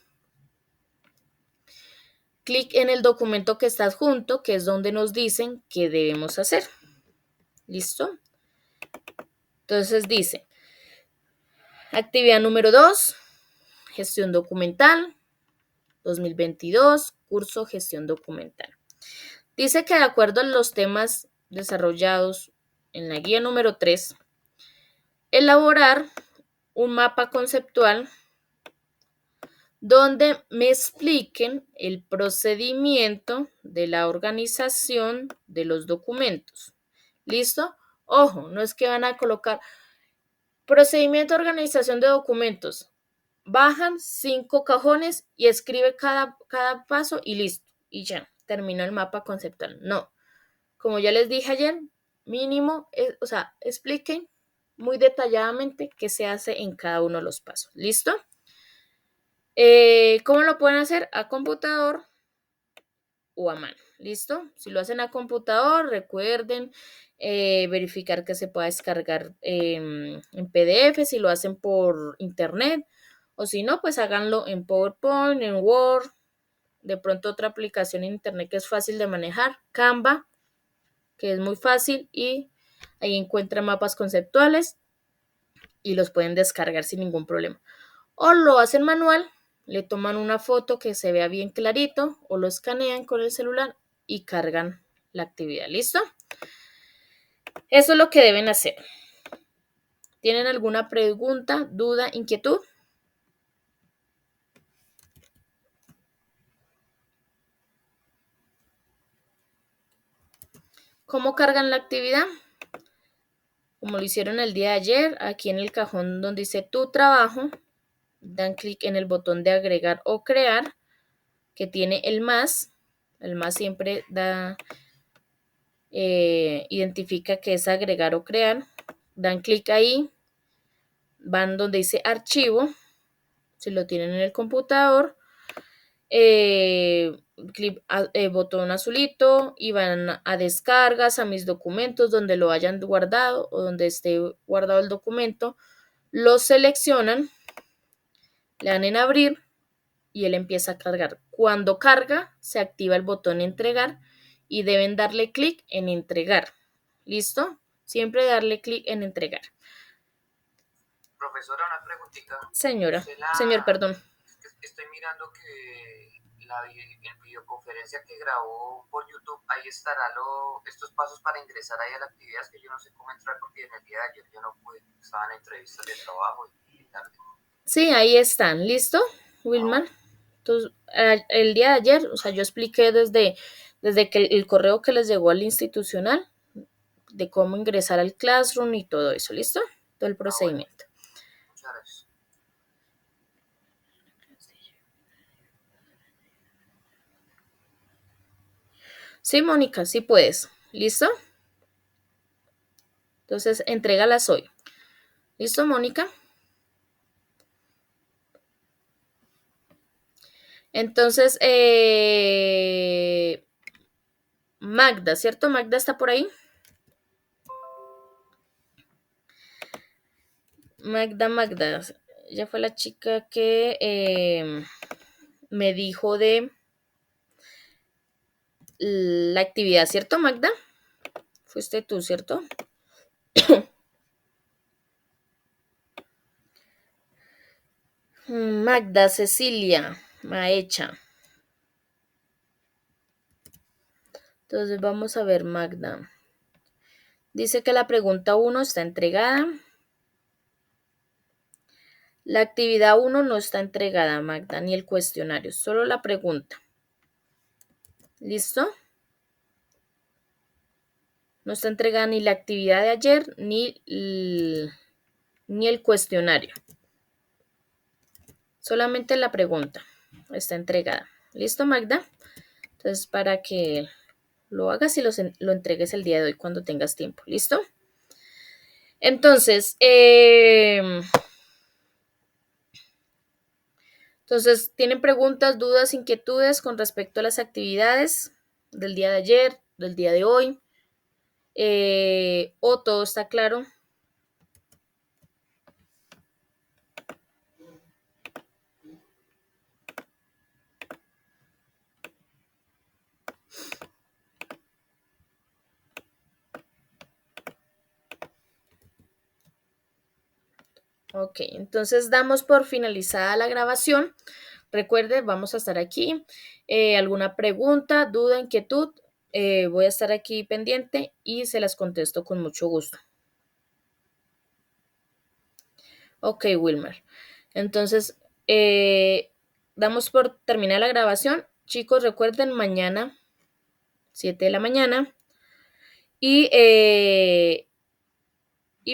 Clic en el documento que está adjunto, que es donde nos dicen qué debemos hacer. ¿Listo? Entonces dice, actividad número 2, gestión documental, 2022, curso gestión documental. Dice que de acuerdo a los temas desarrollados en la guía número 3, elaborar un mapa conceptual donde me expliquen el procedimiento de la organización de los documentos. ¿Listo? Ojo, no es que van a colocar procedimiento de organización de documentos. Bajan 5 cajones y escribe cada paso y listo. Y ya, terminó el mapa conceptual. No. Como ya les dije ayer, mínimo, expliquen muy detalladamente qué se hace en cada uno de los pasos. ¿Listo? ¿Cómo lo pueden hacer? A computador o a mano. ¿Listo? Si lo hacen a computador, recuerden verificar que se pueda descargar en PDF, si lo hacen por internet, o si no, pues háganlo en PowerPoint, en Word, de pronto otra aplicación en internet que es fácil de manejar, Canva, que es muy fácil y ahí encuentran mapas conceptuales y los pueden descargar sin ningún problema. O lo hacen manual, le toman una foto que se vea bien clarito o lo escanean con el celular y cargan la actividad. ¿Listo? Eso es lo que deben hacer. ¿Tienen alguna pregunta, duda, inquietud? ¿Cómo cargan la actividad? Como lo hicieron el día de ayer, aquí en el cajón donde dice tu trabajo, dan clic en el botón de agregar o crear, que tiene el más siempre identifica que es agregar o crear, dan clic ahí, van donde dice archivo, si lo tienen en el computador, botón azulito y van a descargas, a mis documentos donde lo hayan guardado o donde esté guardado el documento, lo seleccionan, le dan en abrir y él empieza a cargar. Cuando carga, se activa el botón entregar y deben darle clic en entregar. ¿Listo? Siempre darle clic en entregar. Profesora, una preguntita. Señora, señor, perdón. Estoy mirando que en videoconferencia que grabó por YouTube, ahí estará estos pasos para ingresar ahí a la actividad. Es que yo no sé cómo entrar porque en el día de ayer yo no pude, estaba en entrevistas de trabajo y tarde. Sí, ahí están. ¿Listo, Wilmar? Entonces, el día de ayer, yo expliqué desde que el correo que les llegó al institucional, de cómo ingresar al Classroom y todo eso, ¿listo? Todo el procedimiento. Bueno. Muchas gracias. Sí, Mónica, sí puedes. ¿Listo? Entonces, entrégalas hoy. ¿Listo, Mónica? Entonces, Magda, ¿cierto? Magda está por ahí. Magda. Ella fue la chica que me dijo de la actividad, ¿cierto, Magda? Fuiste tú, ¿cierto? Magda, Cecilia, Maecha. Entonces vamos a ver, Magda. Dice que la pregunta 1 está entregada. La actividad 1 no está entregada, Magda, ni el cuestionario, solo la pregunta. ¿Listo? No está entregada ni la actividad de ayer, ni el cuestionario. Solamente la pregunta está entregada. ¿Listo, Magda? Entonces, para que lo hagas y lo entregues el día de hoy cuando tengas tiempo. ¿Listo? Entonces, ¿tienen preguntas, dudas, inquietudes con respecto a las actividades del día de ayer, del día de hoy? ¿O todo está claro? Ok, entonces damos por finalizada la grabación. Recuerde, vamos a estar aquí. ¿Alguna pregunta, duda, inquietud? Voy a estar aquí pendiente y se las contesto con mucho gusto. Ok, Wilmer. Entonces, damos por terminar la grabación. Chicos, recuerden, mañana, 7 de la mañana. Y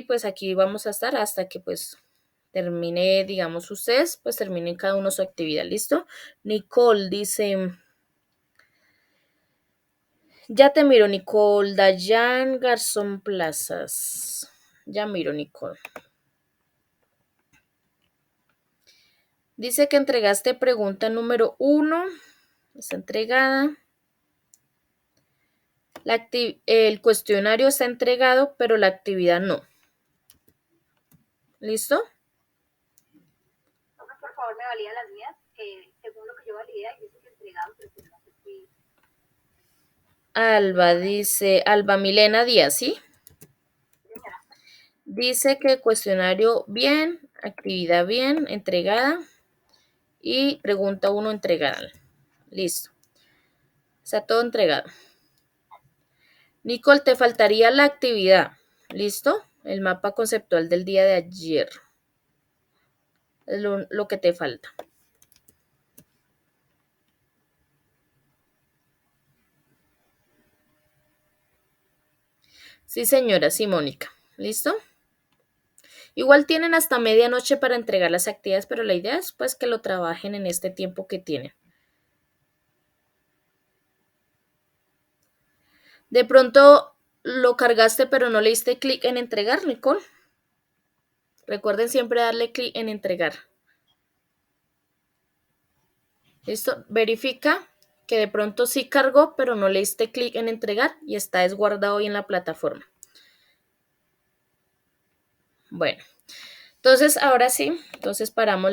pues aquí vamos a estar hasta que pues termine, digamos, ustedes, pues terminen cada uno su actividad, ¿listo? Nicole dice, ya te miro, Nicole, Dayan Garzón Plazas. Ya miro, Nicole. Dice que entregaste pregunta número 1, está entregada. El cuestionario está entregado, pero la actividad no. ¿Listo? Por favor, me validan las mías. Según lo que yo validé, dice que entregado, pero pues no sé si... Alba dice, Alba Milena Díaz, ¿sí? Dice que cuestionario bien, actividad bien, entregada y pregunta 1 entregada. Listo. Está todo entregado. Nicole, te faltaría la actividad. ¿Listo? El mapa conceptual del día de ayer. Es lo que te falta. Sí, señora, sí, Mónica. ¿Listo? Igual tienen hasta medianoche para entregar las actividades, pero la idea es pues que lo trabajen en este tiempo que tienen. De pronto lo cargaste, pero no le diste clic en entregar, Nicole. Recuerden siempre darle clic en entregar. ¿Listo? Verifica que de pronto sí cargó, pero no le diste clic en entregar y está desguardado hoy en la plataforma. Bueno, entonces ahora sí, entonces paramos